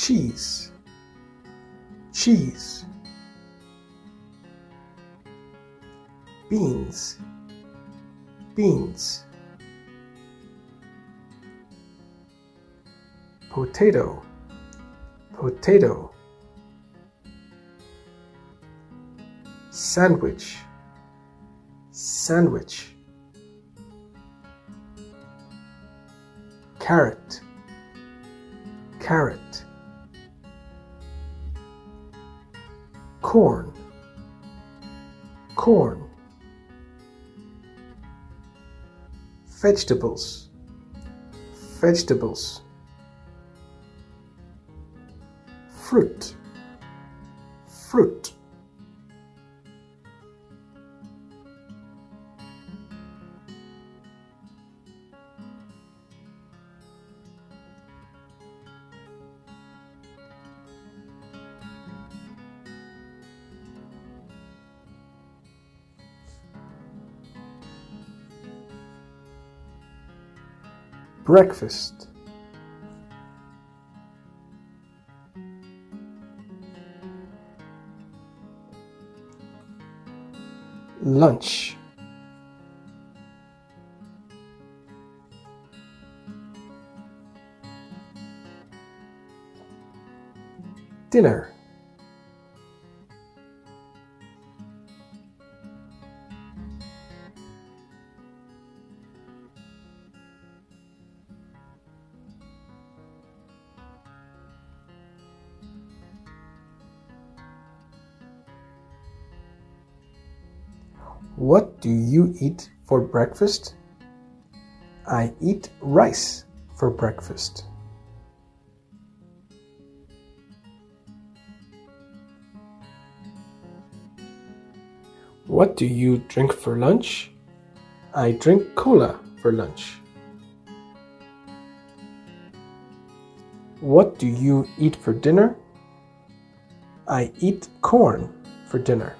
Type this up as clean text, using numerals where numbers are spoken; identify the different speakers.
Speaker 1: cheese, cheese. Beans, beans. Potato, potato. Sandwich, sandwich. Carrot, carrot. Corn, corn. Vegetables, vegetables. Fruit, fruit. Breakfast, lunch, dinner, What do you eat for breakfast? I eat rice for breakfast. What do you drink for lunch? I drink cola for lunch. What do you eat for dinner? I eat corn for dinner.